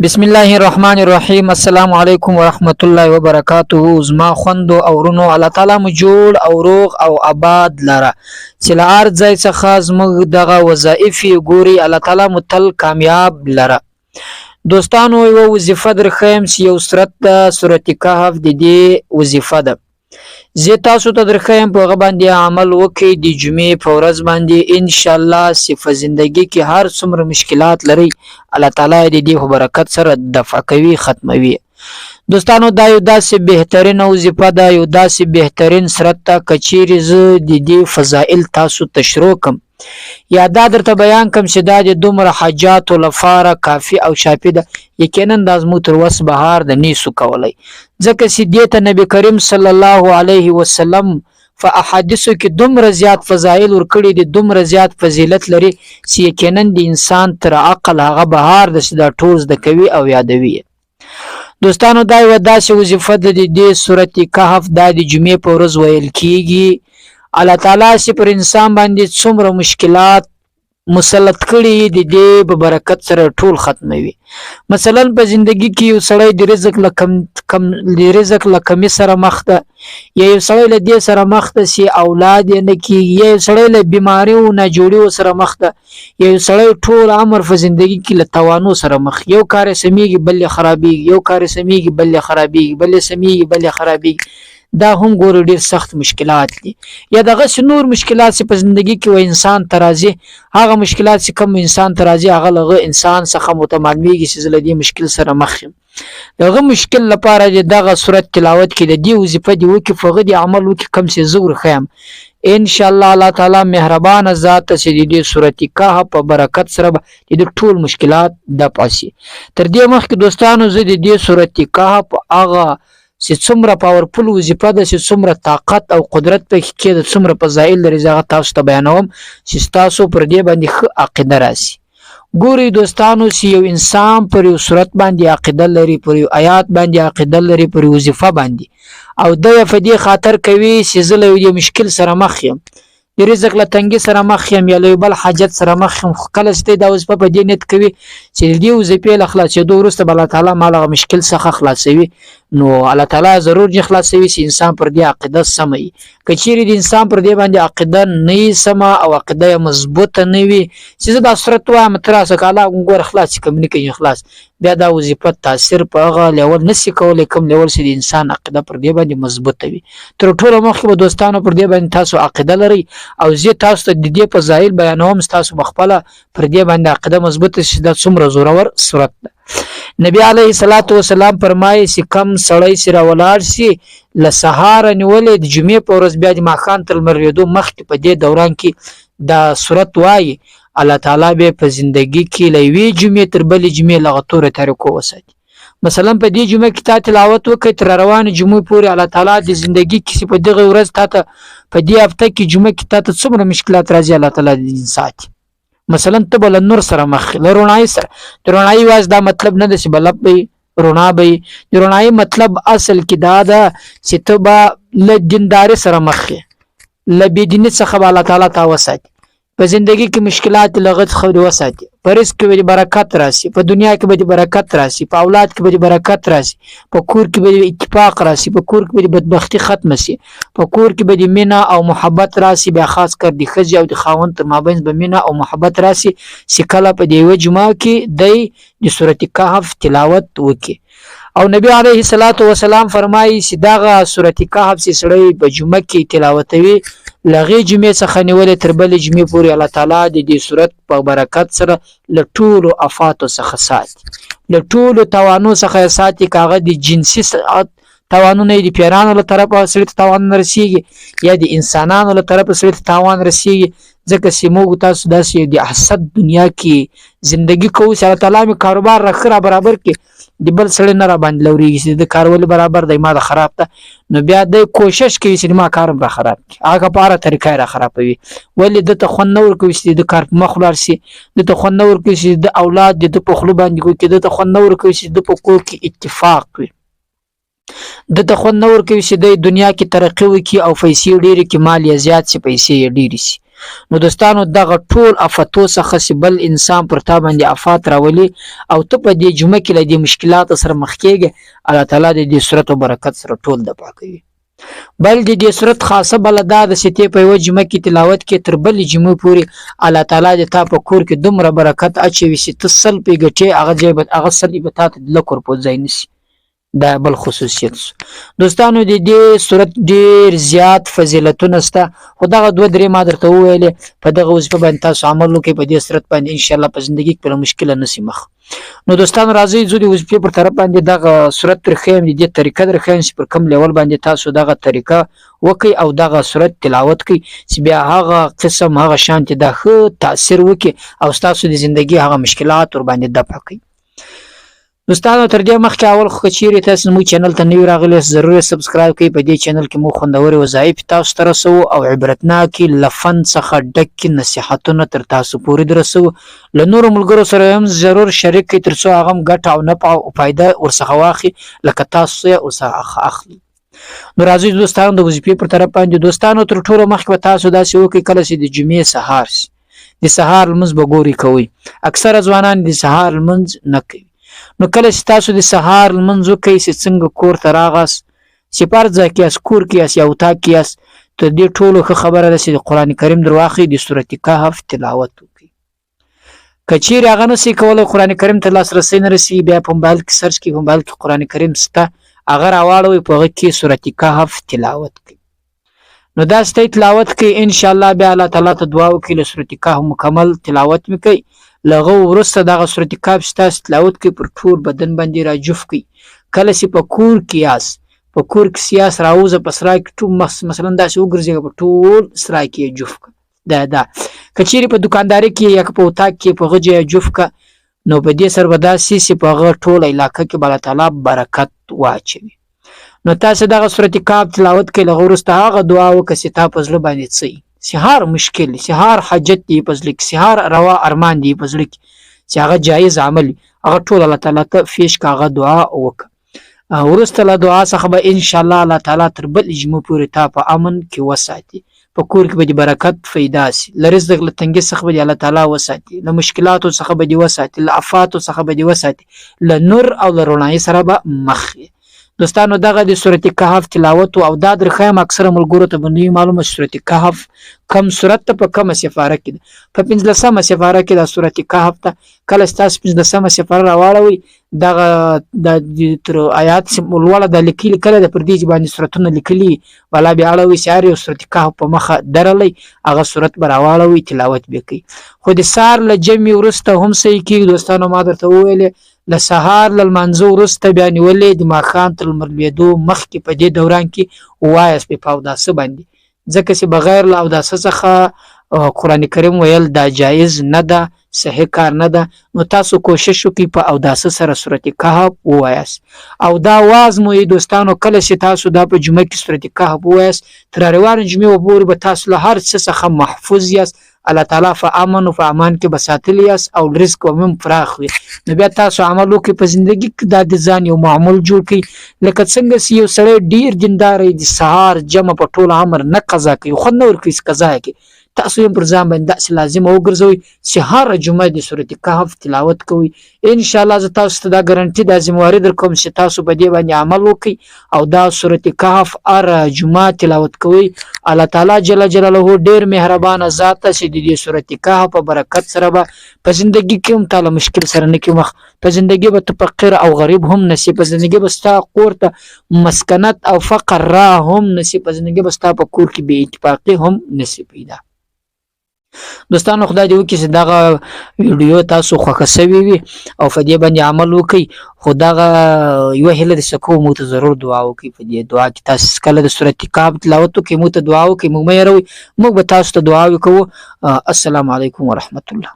بسم الله الرحمن الرحیم. السلام علیکم ورحمت الله وبرکاته. زما خوندو او ورونو، الله تعالی مو جوړ او روغ او آباد لره. چې له هر ځای څخه زموږ دغه وظایف ګوري، الله تعالی مو تل کامیاب لره. دوستانو، یو وظیفه درخیم چې یو سورت ده، سورت کهف د دې وظیفه ده. زه تاسو ته درخیم په هغه باندې عمل وکړئ د جمعې په ورځ باندې، ان شاء الله صفه زندگی کې هر څومره مشکلات لري الله تعالی د دې برکت سره دفع کوي، ختموي. دوستانو، دا یو داسې بهترین وظیفه ده، یو داسې بهترین سورت ته کچيري زه د دې فضائل تاسو تشریح کوم یا دا درته بیان کوم چې دا د دومره حاجاتو لپاره کافی او شافي ده. یقینا دا زموږ تر وس بهار د نیسو کولای، ځکه چې دې ته نبی کریم صلی الله علیه وسلم په احادیثو کې دومره زیات فضایل ورکړي دي، دومره زیات فضیلت لري چې یقینا د انسان تر عقل هغه بهار د دا ټول د کوي او یادوي. دوستانو، دا یو داسې وظیفه ده د دې سورت کهف دا د جمعې په ورځ ویل کیږي. الله تعالی چې پر انسان باندې څومره مشکلات مسلط کړي د دې په برکت سره ټول ختموي. مثلا په زندگی کې یو سړی د رزق له کمی سره مخ ده، یا یو سړی له دې سره مخ ده چې اولاد یې نه کیږي، یا یو سړی له بیماریو نه جوړیو سره مخ ده، یا یو سړی ټول عمر په زندگی کې له توانو سره مخ، یو کار سميږي بل خرابيږي، یو کار سميږي بل خرابيږي، بل سميږي بل خرابيږي. دا هم ګور ډیر سخت مشکلات دي. یا دغه نور مشکلات چې په ژوندۍ کې و انسان ترازی، هغه مشکلات چې کوم انسان ترازی هغه لغه انسان څخه متمالمیږي چې زلدي مشکل سره مخ یم. دغه مشکل لپاره دغه سورت تلاوت کې د دې وظیفه دی وکي فغه دی عمل وکي کم چې زور خیم. ان شاء الله الله تعالی مهربان ذات چې دې سورت کهف په برکت سره د ټول مشکلات د پاسي. تر دې مخکې دوستانو، زه د دې سورت کهف هغه چې څومره پاورفل وظیفه ده، چې څومره طاقت او قدرت پکې کې د څومره فضایل لري، زه تاسو ته بیانوم چې تاسو پر دې باندې ښه عقیده راشي. ګوري دوستانو، چې یو انسان پر یو سورت باندې عقیده لري، پر یو آیات باندې عقیده لري، پر وظیفه باندې، او د فدی خاطر کوي چې زه له یو مشکل سره مخ یم، د رزق له تنګي سره مخ یم، یا له بل حاجت سره مخ یم، کله چې دا وظیفه په دې نیت کوي چې دې وظیفه له خلاصېدو وروسته الله تعالی ماله مشکل څخه خلاصوي، نو الله تعالی ضرور خلاصوي چې انسان پر دې عقیده سمي. کچيري د انسان پر دې باندې عقیده نه سما او عقیده مضبوطه نه وي چې دا صورت وایم تراسه کاله ګور خلاص کوم نه کوي خلاص، بیا دا وظیفه تاثیر په هغه لیول نشي کولای کوم لیول چې د انسان عقیده پر دې باندې مضبوطه وي. تر ټولو مخکې به دوستانو پر دې باندې تاسو عقیده لري، او زه تاسو ته د دې په ظاهر بیانوم تاسو بخپله پر دې باندې عقیده مضبوطه شي. دا څومره زورور صورت ده. نبی علیه الصلاۃ والسلام فرمایي چې کم سړی سره ولاړ شي له سهار نیولې د جمعې په ورځ بیا د ماخان تر مریدو مخکې په دې دوران کې دا صورت وایي، الله تعالی به په زندگی کې لوي جمعې تر بلې جمعې لغتور تاریکو وساتي. مثلا په دې جمعه کې تا تلاوت وکړې تر روان جمعې پورې، الله تعالی د زندگی کې په دغه ورځ تا ته په دې هفته کې جمعه کې تا ته څومره مشکلات راځي الله تعالی دې ساتي. مثلا ته بل نور سره مخ لرونای سره درونای واز دا مطلب نه د چې بلب به رونا به درونای مطلب اصل کې دا ده چې ته به له دیندار سره مخ له بيدینه څخه الله تعالی تا وساتي، په زندگی کې مشکلات لغت خو وساتي، په رزق کې به برکت راشي، په دنیا کې به برکت راشي، په اولاد کې به برکت راشي، په کور کې به اتفاق راشي، په کور کې به بدبختی ختم شي، په کور کې به مینا او محبت راشي، بیا خاص کر د خځې او د خاوند تر مابین به مینا او محبت راشي. چې کله په دې جمعه کې د سورت کهف تلاوت وکي، او نبی علیه الصلاۃ والسلام فرمایي چې داغه سورت کهف چې سړی په جمعه کې تلاوتوي لغې جمعې څخه نیولې تر بلې جمعې پورې، الله تعالی د دې صورت په برکت سره له ټولو افاتو څخه ساتي، له ټولو توانو څخه ساتي. کاغه د جنسي توانونه د پیرانو له طرفه سړي ته تاوان رسیږي، یا د انسانانو له طرفه سړي ته تاوان رسیږي، ځکه چې موږ تاسو داسې د حسد دنیا کې زندگی کوو چې الله تعالی می کاروبار را برابر کې د بل سړي نه را باندې لوريږي چې د کارول برابر دی ما د خراب ته، نو بیا د کوشش کوي چې ما کارم را خراب کړي، هغه په اړه طریقې را خرابوي. ولې د ته خون نور کوي چې د کار په مخ لار شي، د ته خون نور کوي چې د اولاد د په خلو باندې کوي، د ته خون نور کوي چې د په کور کې اتفاق وي، د ته خون نور کوي چې د دنیا کې ترقی وکړي او پیسې ډېرې کې مال یې زیات شي، پیسې یې ډېرې شي. نو دوستانو دغه ټول افتو څخه چې بل انسان پر تا باندې افات راولي او ته په دې جمعه کې له دې مشکلات سره مخ کېږي الله تعالی دې صورت او برکت سره ټول د پاکوي. بل دې صورت خاصه بل دا د ستې په یو جمعه کې تلاوت کې تر بل جمعه پورې الله تعالی دې تا په کور کې دومره برکت اچوي چې ته سل په ګټي هغه ځای هغه سل به تا ته لکور په ځای نشي. دا بل خصوصیت دوستانو د دې صورت ډیر زیات فضیلتونه شته خو دغه دوه درې ما درته وویلې په دغه وظیفه باندې تاسو عمل وکړئ په دې صورت باندې ان شاء الله په ژوندۍ کې په مشکل نه سي مخ. نو دوستانو راځي زه د وظیفې پر طرف باندې دغه صورت ترخیم دي طریقه درخیم چې پر کوم لیول باندې تاسو دغه طریقه وکي او دغه صورت تلاوت کوي چې بیا هغه قسم هغه شانتي د ښه تاثیر وکي او تاسو د ژوندۍ هغه مشکلات ور باندې دفع کوي. دوستانو تر دې مخکې اول خو چیرې تاسو مو چینل ته نوی راغلی ضروري سبسکرایب کړئ. په دې چینل کې مو خوندوري وظایف تاسو ته رسو او عبرتناکي لفن څخه ډک نصيحتونه تر تاسو پورې درسو. له نورو ملګرو سره هم ضرور شریک کړئ ترڅو هغه ګټه او نفع او فایده ورڅخه واخلي لکه تاسو یې ورڅخه اخلي. نو راځي دوستانو د وظیفې پر طرف باندې دوستانو تر ټولو مخکې تاسو داسې وکړئ کله چې د جمعې سهار شي د سهار لمونځ به ګوري کوي. اکثره ځوانان د سهار لمونځ نه کوي. نو کله چې تاسو د سهار لمونځ وکئ چې څنګه کور ته راغاست چې پرځه کې یاست کور کې یاست یا اتاق کې یاست ته دې ټولو ښه خبره ده چې د قرآن کریم در واخلئ د سورت کهف تلاوت وکړئ. که چیرې هغه نشئ کولی قرآن کریم ته لاسرسی نه رسي بیا په موبایل کې سرچ کړئ په موبایل کې قرآن کریم شته هغه راواړوئ په هغه کې سورت کهف تلاوت کړئ. نو دا ستاسو تلاوت کړئ ان شاء الله بیا الله تعالی ته دعا وکړئ له سورت کهف مکمل تلاوت وکړئ. لغه ورسته دغه سورت کهف ستاسو تلاوت کوي پر ټول بدن باندې را جوف کوي. کله چې په کور کې یاست په کور کې سیاس راوځه په سرای کې ټول مثلا داسې وګرځېږه په ټول سرای کې جوف کړه. دا که چیرې په دکانداري کې یا په اتاق کې په غجه جوف کړه نو په دې سره به داسې چې په هغه ټول علاقه کې به الله تعالی برکت واچوي. نو تاسو دغه سورت کهف تلاوت کوئ لغه وروسته هغه دعا وکړه چې تا په زړه باندې څه سهار مشکل سهار حاجت دی پزړه کې سهار روا ارمان دی پزړه کې چې هغه جایز عمل هغه ټول الله تعالی ته فیش کاغه دعا وکړه. ورسته له دعا څخه به ان شاء الله الله تعالی تر بل جمعه پورې تا په امن کې وساتي. په کور کې به برکت پیدا سي له رزق له تنګي څخه به الله تعالی وساتي له مشکلاتو څخه به وساتي له افاتو څخه به وساتي له نور او له رڼا سره به مخ. دوستانو دغه د سورت کهف تلاوت او دا درخم اکثره ملګرو ته باندې معلومه سورت کهف کم سورت ته په کومه سفاره کې په 15مه سفاره کې د سورت کهف ته کله تاسو 15مه سفاره راوړوي دغه د تر آیات مولوله د لیکل کله د پردي باندې سورتونه لیکلي ولا بیا اړوي ساری سورت کهف په مخه درلې هغه سورت براوړوي تلاوت وکړي. خو د سار له جمع ورسته هم صحیح کې دوستانو ما درته ویلې له سهار له لمانځه وروسته بیا نیولې د ماښام تر لمر لوېدو مخکې په دې دوران کې ووایاست په اوداسه باندې ځکه چې بغیر له اوداسه څخه قرآن کریم ویل دا جایز نه ده صحیح کار نه ده. نو تاسو کوشش وکړئ په اوداسه سره سورت کهف ووایاست او دا واز مو دوستانو کله چې تاسو دا په جمعه کې سورت کهف ووایاست تر روانه جمعه پورې به تاسو له هر څه څخه محفوظ یاست. الله تعالی فامن او فامان کې بساتلی یاست او رزق هم فراخ وي. نو بیا تاسو عمل وکړئ په ژوندۍ کې د ځان یو معمول جوړ کړئ لکه څنګه چې یو سړی ډیر دیندار دی سهار جمع په ټول عمر نه قضا کوي خو نه ورکوي قضا کوي تاسو هم پر ځان باندې داسې لازم وګرځوئ چې هر جمعه د سورت کهف تلاوت کوئ. ان شاء الله زه تاسو ته دا ګارانټي دا ذمہواری درکوم چې تاسو په دې باندې عمل وکړئ او دا سورت کهف هر جمعه تلاوت کوئ. الله تعالی جل جلاله ډیر مهربان ذات چې د دې سورت کهف په برکت سره به په ژوندۍ کې هم تعالی مشکل سره نه کې مخ په ژوندۍ به ته فقیر او غریب هم نصیب په ژوندۍ به ستا کور ته مسکنت او فقر را هم نصیب په ژوندۍ به ستا په کور کې بې اتفاقي هم نصیب پیدا. دوستانو خدای دې وکړي چې دغه ویډیو تاسو خوښه شوي وي او په دې باندې عمل وکړئ. خو دغه یوه هیله د سکو مو ته ضرور دعا وکړئ په دې دعا کې تاسو کله د سورت کهف تلاوت وکړئ مو ته دعا وکړئ موږ مې یروي موږ به تاسو ته دعا وکړو. السلام علیکم ورحمت الله.